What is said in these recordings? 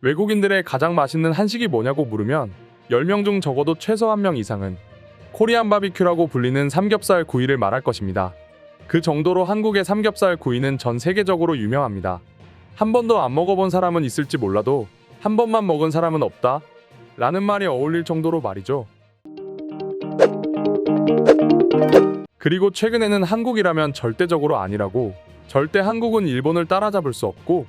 외국인들의 가장 맛있는 한식이 뭐냐고 물으면 10명 중 적어도 최소 1명 이상은 코리안 바비큐라고 불리는 삼겹살 구이를 말할 것입니다. 그 정도로 한국의 삼겹살 구이는 전 세계적으로 유명합니다. 한 번도 안 먹어본 사람은 있을지 몰라도 한 번만 먹은 사람은 없다 라는 말이 어울릴 정도로 말이죠. 그리고 최근에는 한국이라면 절대적으로 아니라고, 절대 한국은 일본을 따라잡을 수 없고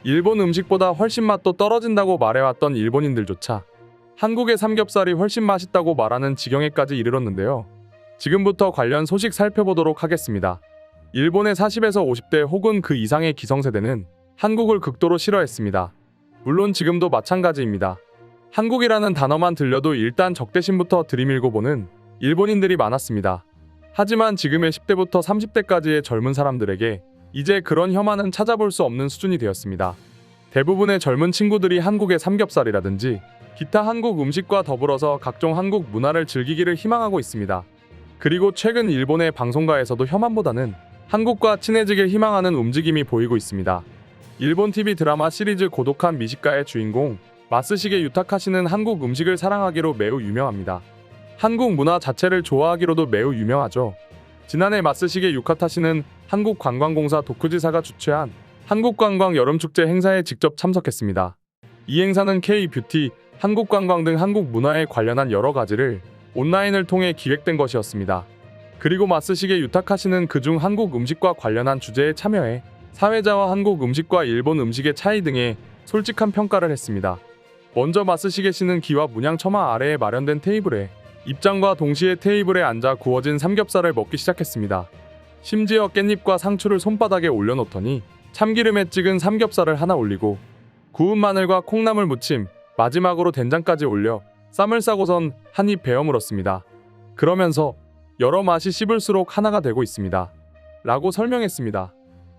일본 음식보다 훨씬 맛도 떨어진다고 말해왔던 일본인들조차 한국의 삼겹살이 훨씬 맛있다고 말하는 지경에까지 이르렀는데요. 지금부터 관련 소식 살펴보도록 하겠습니다. 일본의 40에서 50대 혹은 그 이상의 기성세대는 한국을 극도로 싫어했습니다. 물론 지금도 마찬가지입니다. 한국이라는 단어만 들려도 일단 적대심부터 들이밀고 보는 일본인들이 많았습니다. 하지만 지금의 10대부터 30대까지의 젊은 사람들에게 이제 그런 혐한은 찾아볼 수 없는 수준이 되었습니다. 대부분의 젊은 친구들이 한국의 삼겹살이라든지 기타 한국 음식과 더불어서 각종 한국 문화를 즐기기를 희망하고 있습니다. 그리고 최근 일본의 방송가에서도 혐한보다는 한국과 친해지길 희망하는 움직임이 보이고 있습니다. 일본 TV 드라마 시리즈 고독한 미식가의 주인공 마쓰시게 유타카시는 한국 음식을 사랑하기로 매우 유명합니다. 한국 문화 자체를 좋아하기로도 매우 유명하죠. 지난해 마쓰시게 유카타시는 한국관광공사 도쿠지사가 주최한 한국관광 여름축제 행사에 직접 참석했습니다. 이 행사는 K-뷰티, 한국관광 등 한국 문화에 관련한 여러 가지를 온라인을 통해 기획된 것이었습니다. 그리고 마쓰시게 유타카시는 그중 한국 음식과 관련한 주제에 참여해 사회자와 한국 음식과 일본 음식의 차이 등에 솔직한 평가를 했습니다. 먼저 마쓰시게 씨는 기와 문양처마 아래에 마련된 테이블에 입장과 동시에 테이블에 앉아 구워진 삼겹살을 먹기 시작했습니다. 심지어 깻잎과 상추를 손바닥에 올려놓더니 참기름에 찍은 삼겹살을 하나 올리고 구운 마늘과 콩나물 무침, 마지막으로 된장까지 올려 쌈을 싸고선 한 입 베어 물었습니다. 그러면서 여러 맛이 씹을수록 하나가 되고 있습니다. 라고 설명했습니다.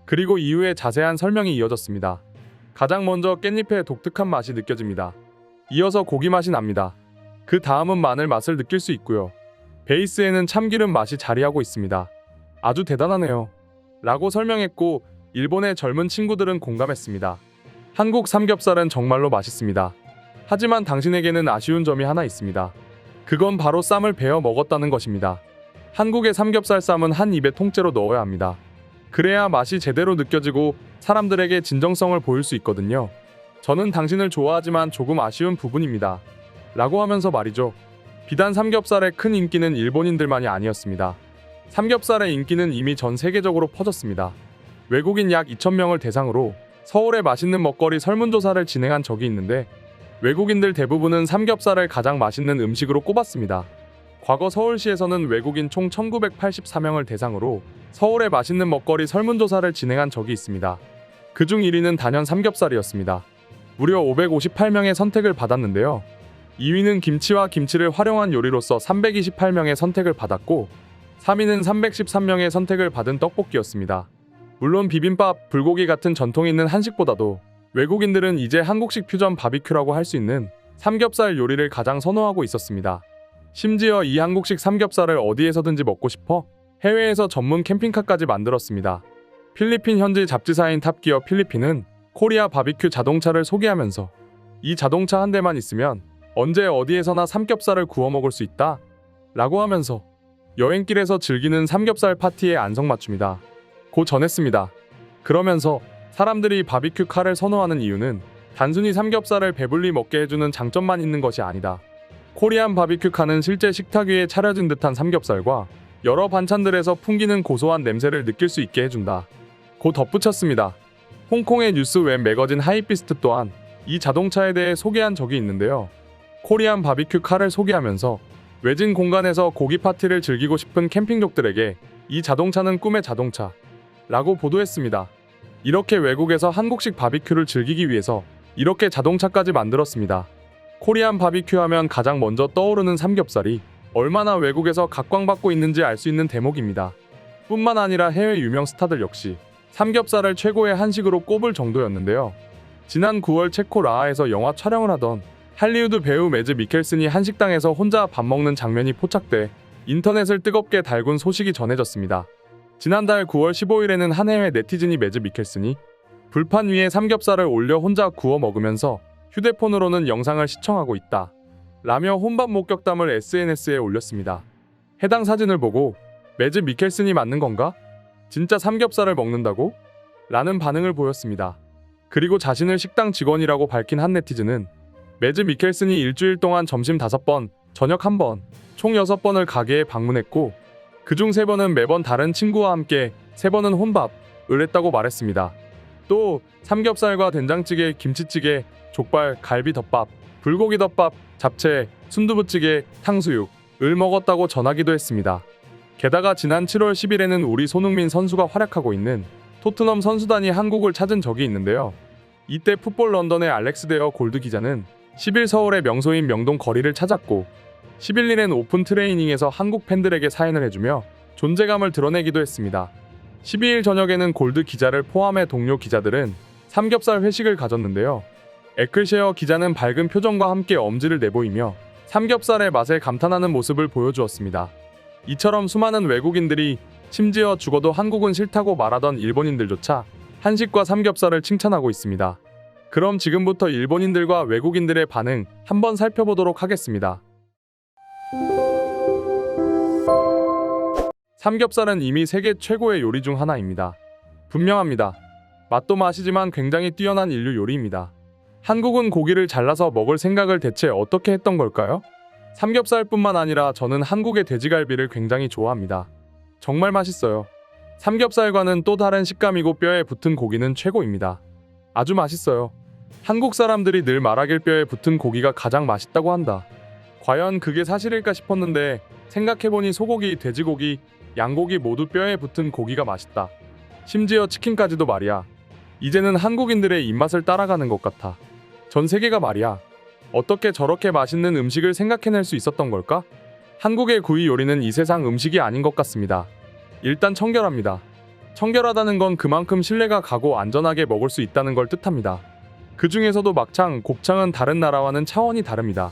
그리고 이후에 자세한 설명이 이어졌습니다. 가장 먼저 깻잎의 독특한 맛이 느껴집니다. 이어서 고기 맛이 납니다. 그 다음은 마늘 맛을 느낄 수 있고요. 베이스에는 참기름 맛이 자리하고 있습니다. 아주 대단하네요. 라고 설명했고 일본의 젊은 친구들은 공감했습니다. 한국 삼겹살은 정말로 맛있습니다. 하지만 당신에게는 아쉬운 점이 하나 있습니다. 그건 바로 쌈을 베어 먹었다는 것입니다. 한국의 삼겹살 쌈은 한 입에 통째로 넣어야 합니다. 그래야 맛이 제대로 느껴지고 사람들에게 진정성을 보일 수 있거든요. 저는 당신을 좋아하지만 조금 아쉬운 부분입니다. 라고 하면서 말이죠. 비단 삼겹살의 큰 인기는 일본인들만이 아니었습니다. 삼겹살의 인기는 이미 전 세계적으로 퍼졌습니다. 외국인 약 2,000명을 대상으로 서울의 맛있는 먹거리 설문조사를 진행한 적이 있는데 외국인들 대부분은 삼겹살을 가장 맛있는 음식으로 꼽았습니다. 과거 서울시에서는 외국인 총 1,984명을 대상으로 서울의 맛있는 먹거리 설문조사를 진행한 적이 있습니다. 그중 1위는 단연 삼겹살이었습니다. 무려 558명의 선택을 받았는데요. 2위는 김치와 김치를 활용한 요리로서 328명의 선택을 받았고 3위는 313명의 선택을 받은 떡볶이였습니다. 물론 비빔밥, 불고기 같은 전통 있는 한식보다도 외국인들은 이제 한국식 퓨전 바비큐라고 할 수 있는 삼겹살 요리를 가장 선호하고 있었습니다. 심지어 이 한국식 삼겹살을 어디에서든지 먹고 싶어 해외에서 전문 캠핑카까지 만들었습니다. 필리핀 현지 잡지사인 탑기어 필리핀은 코리아 바비큐 자동차를 소개하면서 이 자동차 한 대만 있으면 언제 어디에서나 삼겹살을 구워 먹을 수 있다 라고 하면서 여행길에서 즐기는 삼겹살 파티에 안성맞춤이다 고 전했습니다. 그러면서 사람들이 바비큐 카를 선호하는 이유는 단순히 삼겹살을 배불리 먹게 해주는 장점만 있는 것이 아니다. 코리안 바비큐 카는 실제 식탁 위에 차려진 듯한 삼겹살과 여러 반찬들에서 풍기는 고소한 냄새를 느낄 수 있게 해준다 고 덧붙였습니다. 홍콩의 뉴스 웹 매거진 하이피스트 또한 이 자동차에 대해 소개한 적이 있는데요. 코리안 바비큐 카를 소개하면서 외진 공간에서 고기 파티를 즐기고 싶은 캠핑족들에게 이 자동차는 꿈의 자동차 라고 보도했습니다. 이렇게 외국에서 한국식 바비큐를 즐기기 위해서 이렇게 자동차까지 만들었습니다. 코리안 바비큐 하면 가장 먼저 떠오르는 삼겹살이 얼마나 외국에서 각광받고 있는지 알 수 있는 대목입니다. 뿐만 아니라 해외 유명 스타들 역시 삼겹살을 최고의 한식으로 꼽을 정도였는데요. 지난 9월 체코 라하에서 영화 촬영을 하던 할리우드 배우 매즈 미켈슨이 한식당에서 혼자 밥 먹는 장면이 포착돼 인터넷을 뜨겁게 달군 소식이 전해졌습니다. 지난달 9월 15일에는 한 해외 네티즌이 매즈 미켈슨이 불판 위에 삼겹살을 올려 혼자 구워 먹으면서 휴대폰으로는 영상을 시청하고 있다 라며 혼밥 목격담을 SNS에 올렸습니다. 해당 사진을 보고 매즈 미켈슨이 맞는 건가? 진짜 삼겹살을 먹는다고? 라는 반응을 보였습니다. 그리고 자신을 식당 직원이라고 밝힌 한 네티즌은 매즈 미켈슨이 일주일 동안 점심 5번, 저녁 1번, 총 6번을 가게에 방문했고 그중 3번은 매번 다른 친구와 함께 3번은 혼밥을 했다고 말했습니다. 또 삼겹살과 된장찌개, 김치찌개, 족발, 갈비덮밥, 불고기덮밥, 잡채, 순두부찌개, 탕수육을 먹었다고 전하기도 했습니다. 게다가 지난 7월 10일에는 우리 손흥민 선수가 활약하고 있는 토트넘 선수단이 한국을 찾은 적이 있는데요. 이때 풋볼 런던의 알렉스 데어 골드 기자는 10일 서울의 명소인 명동 거리를 찾았고 11일엔 오픈 트레이닝에서 한국 팬들에게 사인을 해주며 존재감을 드러내기도 했습니다. 12일 저녁에는 골드 기자를 포함해 동료 기자들은 삼겹살 회식을 가졌는데요. 에클셰어 기자는 밝은 표정과 함께 엄지를 내보이며 삼겹살의 맛에 감탄하는 모습을 보여주었습니다. 이처럼 수많은 외국인들이 심지어 죽어도 한국은 싫다고 말하던 일본인들조차 한식과 삼겹살을 칭찬하고 있습니다. 그럼 지금부터 일본인들과 외국인들의 반응 한번 살펴보도록 하겠습니다. 삼겹살은 이미 세계 최고의 요리 중 하나입니다. 분명합니다. 맛도 맛이지만 굉장히 뛰어난 인류 요리입니다. 한국은 고기를 잘라서 먹을 생각을 대체 어떻게 했던 걸까요? 삼겹살뿐만 아니라 저는 한국의 돼지갈비를 굉장히 좋아합니다. 정말 맛있어요. 삼겹살과는 또 다른 식감이고 뼈에 붙은 고기는 최고입니다. 아주 맛있어요. 한국 사람들이 늘 말하길 뼈에 붙은 고기가 가장 맛있다고 한다. 과연 그게 사실일까 싶었는데 생각해보니 소고기, 돼지고기, 양고기 모두 뼈에 붙은 고기가 맛있다. 심지어 치킨까지도 말이야. 이제는 한국인들의 입맛을 따라가는 것 같아. 전 세계가 말이야. 어떻게 저렇게 맛있는 음식을 생각해낼 수 있었던 걸까? 한국의 구이 요리는 이 세상 음식이 아닌 것 같습니다. 일단 청결합니다. 청결하다는 건 그만큼 신뢰가 가고 안전하게 먹을 수 있다는 걸 뜻합니다. 그 중에서도 막창, 곱창은 다른 나라와는 차원이 다릅니다.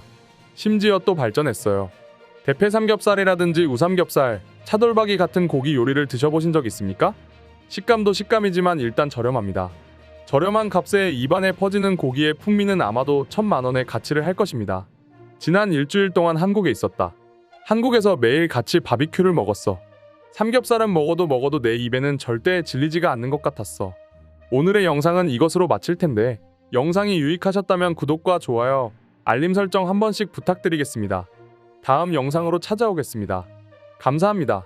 심지어 또 발전했어요. 대패 삼겹살이라든지 우삼겹살, 차돌박이 같은 고기 요리를 드셔보신 적 있습니까? 식감도 식감이지만 일단 저렴합니다. 저렴한 값에 입안에 퍼지는 고기의 풍미는 아마도 1,000만 원의 가치를 할 것입니다. 지난 일주일 동안 한국에 있었다. 한국에서 매일 같이 바비큐를 먹었어. 삼겹살은 먹어도 내 입에는 절대 질리지가 않는 것 같았어. 오늘의 영상은 이것으로 마칠 텐데 영상이 유익하셨다면 구독과 좋아요, 알림 설정 한 번씩 부탁드리겠습니다. 다음 영상으로 찾아오겠습니다. 감사합니다.